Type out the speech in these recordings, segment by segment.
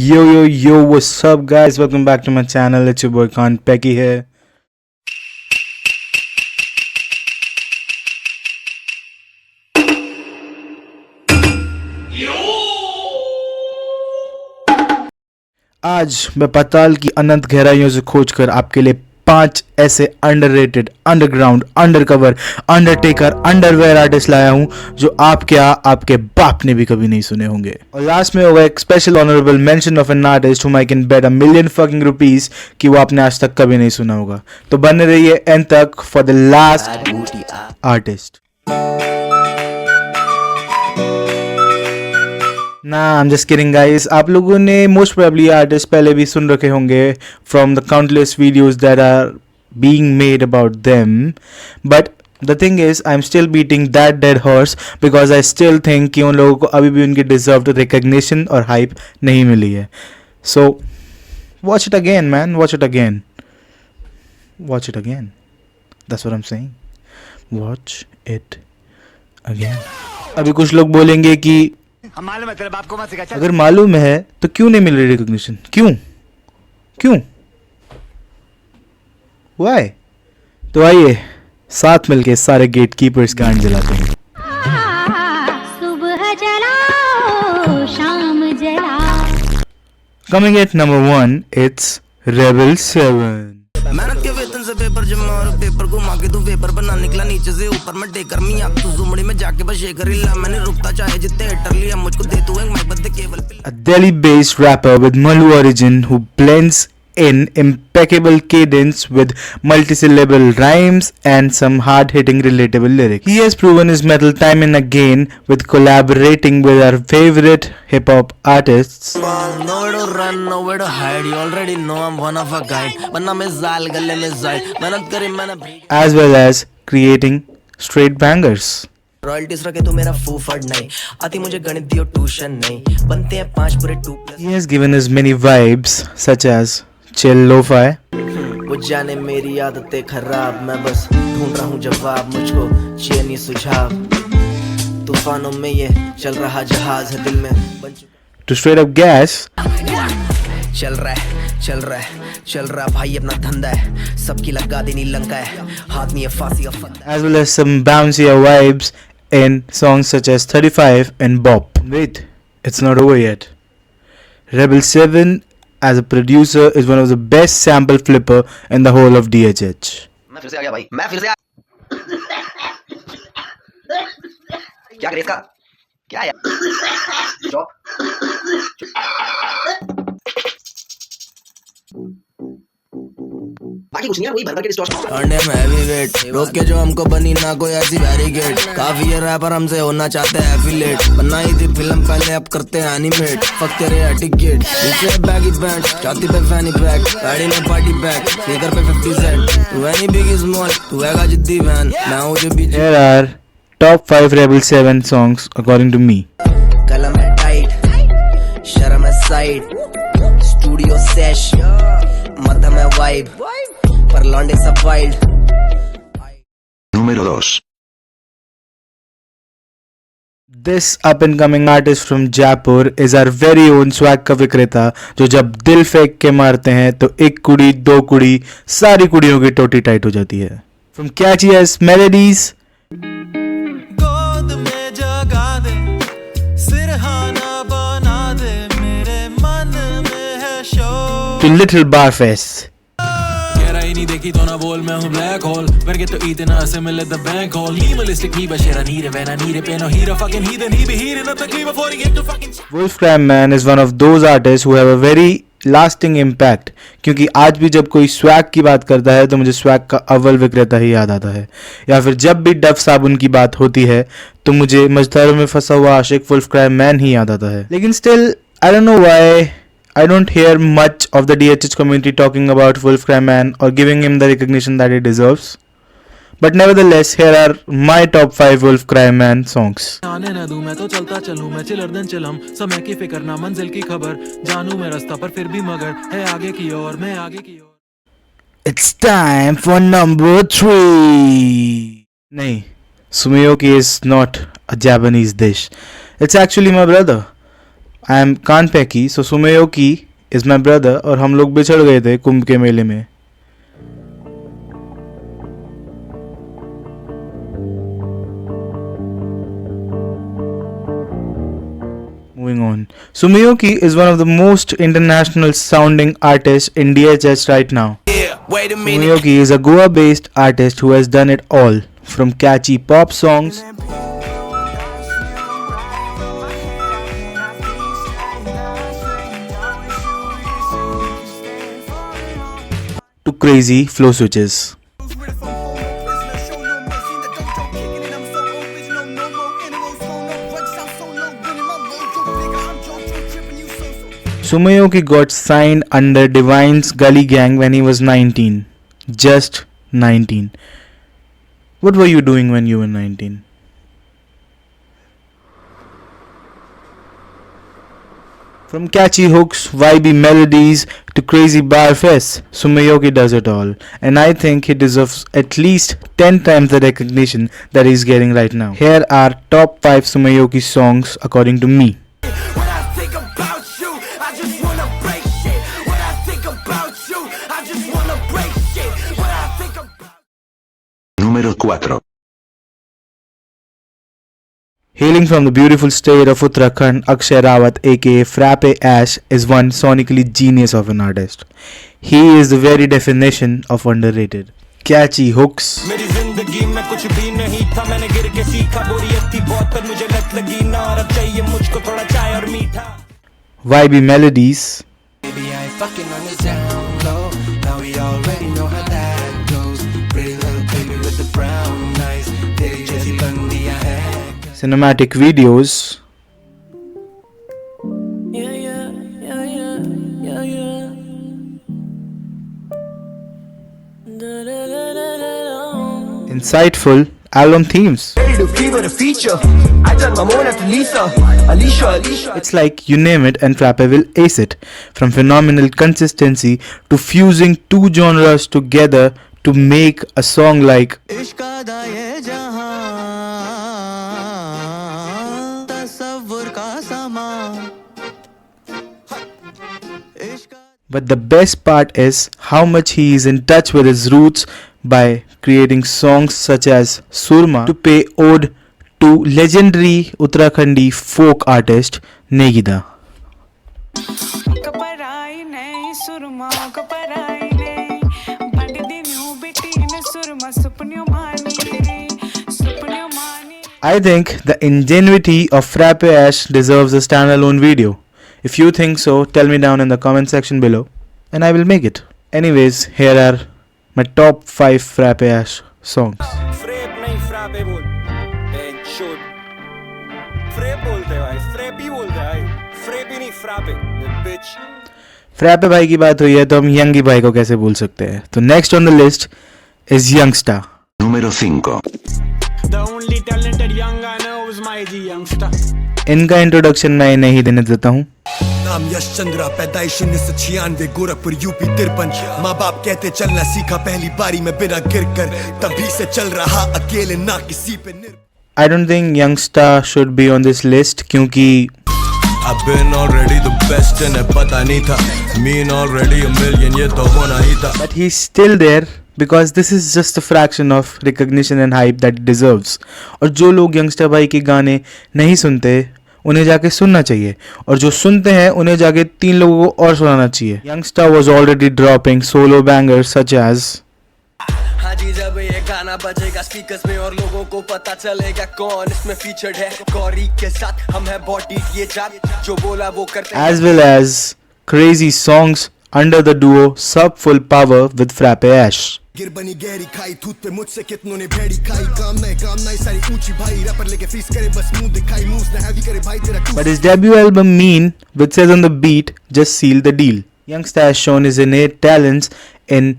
Yo, what's up, guys? Welcome back to my channel. It's your boy Khan Pecky here. आज मैं पाताल की अनंत गहराइयों से खोजकर आपके लिए 5 ऐसे underrated, underground, undercover, Undertaker, underwear artist लाया हूं जो आपके बाप ने भी कभी नहीं सुने होंगे। और लास्ट में होगा एक special honourable mention of an artist whom I can bet $1 million fucking rupees कि वो आपने आज तक कभी नहीं सुना होगा। तो बने रहिए एंड तक फॉर द लास्ट आर्टिस्ट। ना I am just kidding guys, आप लोगों ने मोस्ट प्रोबेबली आर्टिस्ट पहले भी सुन रखे होंगे from the countless videos that are being made about them, but the thing is I am still beating that dead horse because I still think कि उन लोगों को अभी भी उनकी डिजर्व्ड रिकग्निशन और हाइप नहीं मिली है। So watch it again man, watch it again, watch it again, that's what I am saying, watch it again. अभी कुछ लोग बोलेंगे कि मालूम है तेरे बाप को मत सिखा। अगर मालूम है तो क्यों नहीं मिल रही रिकॉग्निशन? क्यों वाई? तो आइए साथ मिलके सारे गेट कीपर्स का आंच जलाते हैं। सुबह जलाओ शाम जलाओ। Coming at number 1, it's rebel 7। मेहनत के वेतन से पेपर जमा और पेपर को मांगे तू पेपर बना निकला नीचे से ऊपर में टेकर मी आप तू जुमड़ी में जाके बस शेकर हिला मैंने रुकता चाहे जितने हेटर लिया मुझको दे तू एक माइक बदले केवल A Delhi-based rapper with Malu origin who blends in impeccable cadence with multisyllable rhymes and some hard-hitting relatable lyrics. He has proven his mettle time and again with collaborating with our favorite hip-hop artists. nowhere to run nowhere to hide you already know I'm one of a kind वरना मैं जाल गले में जाए मेहनत करी मैंने as well as creating straight bangers. Royalties रखे तो मेरा फूफड़ नहीं आती मुझे गणित दियो ट्यूशन नहीं बनते हैं 5 पूरे 2+। He has given us many vibes such as chill lo-fi, वो जाने मेरी आदतें खराब मैं बस ढूंढ रहा हूँ जवाब मुझको चाहिए नहीं सुझाव तूफानों में ये चल रहा जहाज है दिल में बन चुका to straight up gas, चल रहा भाई अपना धंधा है सबकी लगा देनी लंका है हाथ में ये फांसी का फंदा as well as some bouncier vibes in songs such as 35 and Bop. Wait, it's not over yet. Rebel 7 as a producer is one of the best sample flipper in the whole of DHH. मैं फिर से आ गया भाई मैं फिर से क्या करे इसका क्या है जॉब बाकी कुछ नहीं है वही बर्गर के डिस्टॉर्शन अंडे में हैवी वेट रोक के जो हमको बनी ना कोई ऐसी बैरिकेड काफी ये रैपर हमसे होना चाहते हैं एफिलेट बनाई थी फिल्म पहले अब करते हैं एनिमेट फक तेरे टिकट नीचे बैगी पैंट छाती पे फैनी पैक गाड़ी में पार्टी पैक स्पीकर पे 50 सेंट तू है नहीं बिग स्मॉल तू है जिद्दी वैन मैं हूं जो बीच Here are top 5 Rebel 7 songs according to me. कलम है टाइट शर्म है साइड स्टूडियो सेश मध्यम है वाइब पर लौंडे सब wild. Número 2. This up and coming artist from Jaipur is our very own swag का विक्रेता जो जब दिल फेंक के मारते हैं तो एक कुड़ी दो कुड़ी सारी कुड़ियों की टोटी टाइट हो जाती है। From catchy as melodies गोद में जगा दे सिरहाना बना दे मेरे मन में है शोर to little bar fests. गहराई नहीं देखी तो ना बोल मैं हूँ ब्लैक होल वर्गे तो इतना से मिले the bank whole minimalistic me bashera nire vena nire peno hero fucking heathen he be heating up the cleaver for get to fucking Wolfgram Man is one of those artists who have a very lasting impact क्योंकि आज भी जब कोई swag की बात करता है तो मुझे स्वैग का अव्वल विक्रेता ही याद आता है, या फिर जब भी डफ साबुन की बात होती है तो मुझे मझधारों में फंसा हुआ आशिक वुल्फक्राइम मैन ही याद आता है। लेकिन still I don't know why I don't hear much of the DHH community talking about Wolfgram Man or giving him the recognition that he deserves. But nevertheless, here are my top 5 Wolfgram Man songs. आने न दूं मैं तो चलता चलूं मैं chiller दिन चिलम समय की फिक्र ना मंजिल की खबर जानू मैं रास्ता पर फिर भी मगर है आगे की ओर मैं आगे की ओर। It's time for number 3. नहीं, sumiyoki is not a Japanese dish. It's actually my brother. I am Kanpeki, so Sumeyoki is my brother, और हम लोग बिछड़ गए थे कुंभ के मेले में. Moving on. Sumiyoki is one of the most international sounding artists in DHS right now. Wait a minute. Sumiyoki is a Goa-based artist who has done it all, from catchy pop songs to crazy flow switches. Sumiyoki got signed under Divine's Gully Gang when he was 19. Just 19. What were you doing when you were 19? From catchy hooks, vibey melodies to crazy bar fests, Sumiyoki does it all. And I think he deserves at least 10 times the recognition that he's getting right now. Here are top 5 Sumiyoki songs according to me. When I think about you, I just wanna break shit. When I think about you, I just wanna break shit. When I think about Número 4. Hailing from the beautiful state of Uttarakhand, Akshay Rawat aka Frappe Ash is one sonically genius of an artist. He is the very definition of underrated. Catchy hooks, मेरी जिंदगी में कुछ भी नहीं था, मैंने गिर के सीखा, बोरियत थी बहुत पर मुझे लत लगी ना, और अब चाहिए मुझको थोड़ा चाय और मीठा. vibey melodies, Baby, I ain't fucking on the down low. Now we already know how that goes. Pretty little baby with the brown eyes. तेरी जैसी बंदियां हैं. cinematic videos, insightful album themes. Ready to fever the feature. I done my own after Lisa. Alicia. It's like you name it and Frappe will ace it. From phenomenal consistency to fusing two genres together to make a song like But the best part is how much he is in touch with his roots by creating songs such as Surma to pay ode to legendary Uttarakhandi folk artist Negida. कपराई नहीं सुरमा कपराई नहीं बंद दिनों बेटी ने सुरमा सुपनियों मानी. I think the ingenuity of Frappe Ash deserves a standalone video. If you think so, tell me down in the comment section below and I will make it. Anyways, here are my top 5 Frappe Ash songs. फ्रेप नहीं frappe बोल. बेंचोद. फ्रेप बोलते हैं भाई. फ्रेप ही बोलते हैं भाई. फ्रेप ही नहीं frappe. bitch. Frappe भाई की बात हुई है तो हम यंगी भाई को कैसे भूल सकते हैं. तो next on the list is youngster. Número 5. The only talented young I know is my G youngster. इनका इंट्रोडक्शन मैं इन्हें ही देने देता हूँ. नाम यश चंद्रा, पैदाइश 1996, गोरखपुर यूपी 53. माँ बाप कहते चलना सीखा पहली बारी में बिना गिर कर, तभी से चल रहा अकेले ना किसी पे निर्भर. I don't think Youngsta should be on this list क्योंकि I've been already the best and पता नहीं था, mean already a million ये तो होना ही था. but he's still there because this is just a fraction of recognition and hype that it deserves. और जो लोग यंगस्टर भाई के गाने नहीं सुनते उन्हें जाके सुनना चाहिए, और जो सुनते हैं उन्हें जाके 3 लोगों को और सुनाना चाहिए. Youngster was already dropping solo bangers such as हाँ जी, जब ये गाना बजेगा स्पीकर्स में और लोगों को पता चलेगा कौन इसमें फीचर्ड है. गौरी के साथ हम है बॉडी ये जात, जो बोला वो करते हैं. as well as crazy songs under the duo Sub Full Power with Frappe Ash. गिर बनी गहरी खाई थूत पे मुझसे कितनों ने भेड़ी खाई. काम नहीं सारी ऊंची भाई, रैपर लेके फीस करे बस मुंह दिखाई, मूव्स ना हैवी करे भाई तेरा. But his debut album Mean, which says on the beat, just sealed the deal. Youngster has shown his innate talents in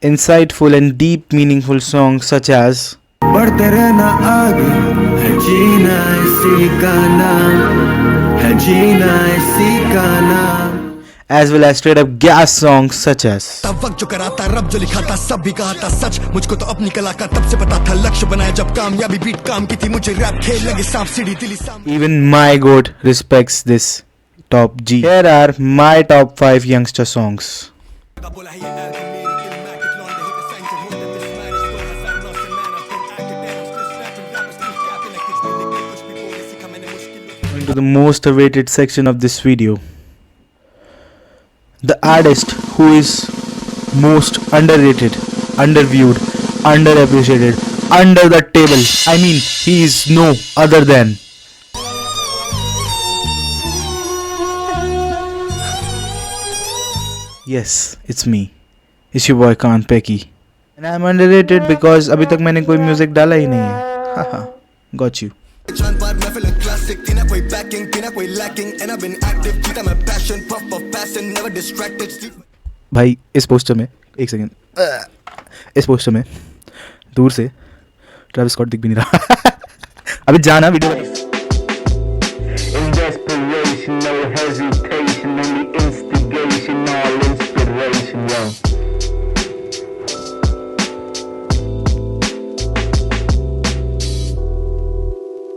insightful and deep meaningful songs such as बढ़ते रहना आगे है जीना इसी का नाम, है जीना इसी का नाम. as well as straight up gas songs such as तब वक्त जो कराता रब जो लिखा था सब भी कहा था सच, मुझको तो अपनी कला का तब से पता था लक्ष्य बनाया जब कामयाबी बीट काम की थी, मुझे रैप खेल लगे सांप सीढ़ी दिली सांप. Even my goat respects this top G. Here are my top 5 youngster songs. Going to the most awaited section of this video. The artist who is most underrated, underviewed, underappreciated, under the table. I mean, he is no other than yes, it's me. It's your boy Khan Pecky. And I'm underrated because अभी तक मैंने कोई music डाला ही नहीं है. Haha, got you. भाई इस poster में एक सेकेंड, इस पोस्टर में दूर से ट्रैविस स्कॉट दिख भी नहीं रहा. अभी जाना वीडियो